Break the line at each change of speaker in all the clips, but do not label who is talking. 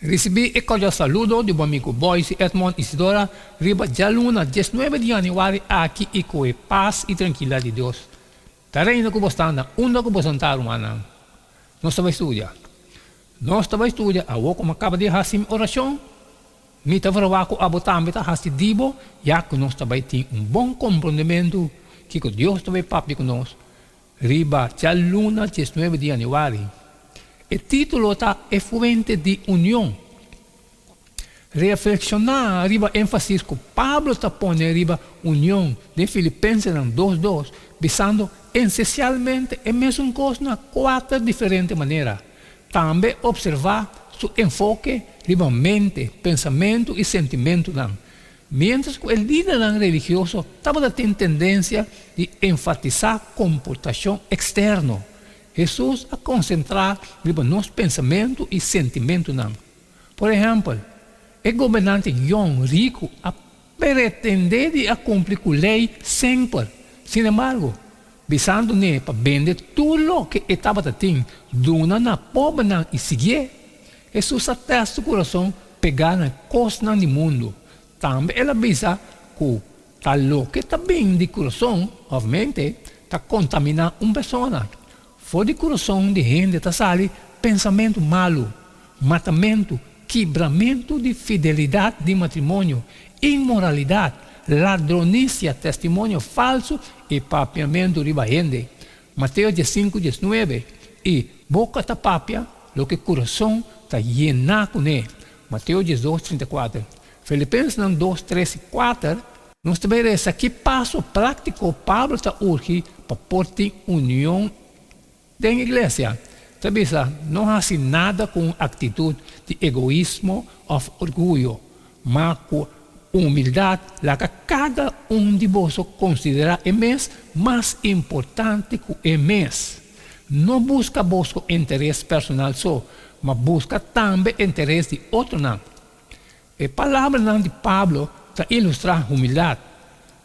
Recebi e cordial saludo do amigo Boyce Edmond Isidora, riba de luna 19 de januário aqui e com paz e tranquilidade de Deus. Tarei que você anda, onde que você está, humana? Nós estamos estudando. Nós estamos estudando, a como acaba de fazer oração, me estava ravando a botar, me estava fazendo dibo, já que nós estamos tendo bom compreendimento que Deus está papi conosco. Riba de luna 19 de januário. O título está Efluente de União. Reflexionar, arriba ênfase que Pablo está pondo arriba união de Filipenses 2:2, visando essencialmente a mesma coisa na 4 diferentes maneiras. Também observar seu enfoque, arriba mente, pensamento e sentimento. Mientras que o líder religioso estava tendo tendência de enfatizar comportação externa. Jesus a concentrar sobre nosso pensamento e sentimento. Por exemplo, o governante John rico a pretender de cumprir com a lei sempre. Sin embargo, visando para vender tudo o que estava tendo, dona na pobre e seguir. Jesus até seu coração pegar na coisa do mundo. Também ela visa que tal que está bem de coração, obviamente, está contaminando uma pessoa. Fora de coração de gente está saindo pensamento malo, matamento, quebramento de fidelidade de matrimônio, imoralidade, ladronícia, testemunho falso e papiamento de gente. Mateus 5:19 e boca está papia, lo que coração está llenado com ele. Mateus 12:34. Filipenses 2:3-4. Nós veremos aqui passo prático Pablo está urgindo para pôr união da igreja. Sabe, não faz nada com atitude de egoísmo ou orgulho, mas com humildade, lá que cada de vós considera o mês mais importante que o mês. Não busca vosso interesse personal só, mas busca também interesse de outro. A palavra de Pablo para ilustrar humildade.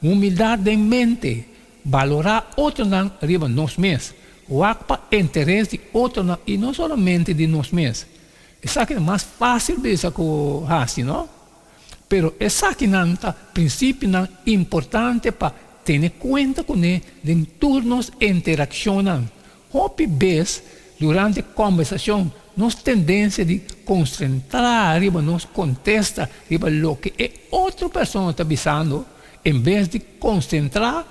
Humildade de mente, valorar outro arriba nos mês. O para interesse de outro e não somente de nós mesmos. Isso aqui é mais fácil de isso que assim, não? Pero isso aqui é princípio importante para ter conta com ele em turnos interacionam. Hope vez durante a conversação nós tendência de concentrar arriba nos contesta arriba lo que a outra pessoa está avisando, em vez de concentrar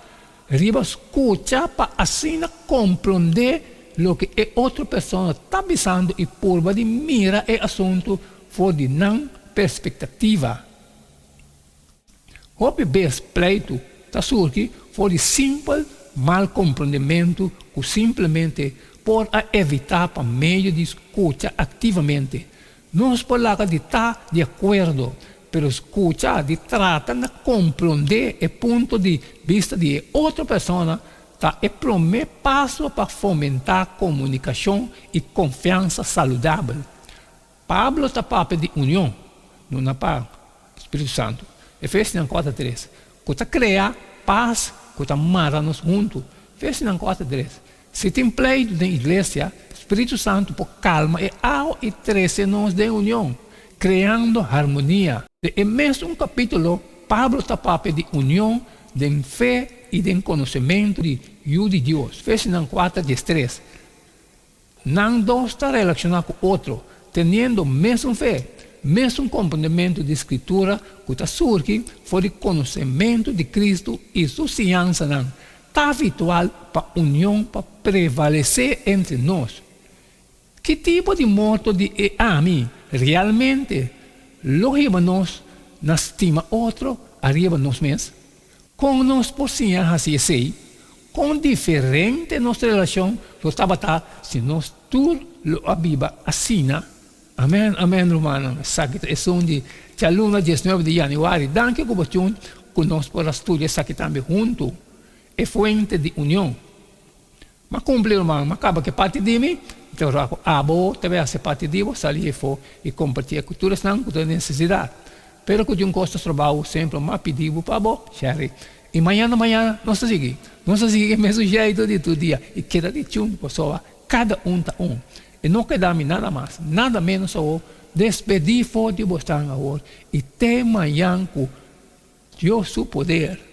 arriba escuta para assim compreender o que a outra pessoa está avisando e por de mira o assunto fora de não perspectiva. O vez pleito está surgindo fora de simples mal compreendimento ou simplesmente por evitar para meio de escuta ativamente. Nós podemos estar de acordo, pero escuchar, de tratar de compreender o ponto de vista de outra pessoa, é o primeiro passo para fomentar comunicação e confiança saudável. Pablo está para pedir união, não é para o Espírito Santo. Efésios 4:3. Que está criar paz, que está amarrar-nos juntos. Efésios 4:3. Se tem pleito na igreja, o Espírito Santo por calma e ao e 13 nos de união, criando harmonia. E mesmo capítulo, Pablo está para pedir união de fé e de conhecimento de Deus. Efésios 4:3. Não dois está relacionado com o outro, tendo mesmo fé, mesmo compreendimento de escritura, que está surgindo for de conhecimento de Cristo e sua ciência está habitual para união para prevalecer entre nós. Que tipo de morto de ami realmente logiva nós na estima outro arriba nós mesmos? Com nós por si assim, com diferente nossa relação, nós estava se nós tudo lo abiba assim. Amém, amém, romano. Sakit é onde a luna 19 de januário, danke com você, conosco por estudar sakit também junto. É fonte de união. Mas cumprir, irmão, acaba que parte de mim, então, também ser parte de você, ali e compartilhar a cultura, não, com a necessidade. Pero que um custo de trabalho sempre mais pedido para você, Sherry. E amanhã, nós seguimos o mesmo jeito de todo dia. E queda de uma pessoa, cada um está um. E não queda-me nada mais, nada menos a despedir de vocês agora. E tem amanhã com Deus seu poder.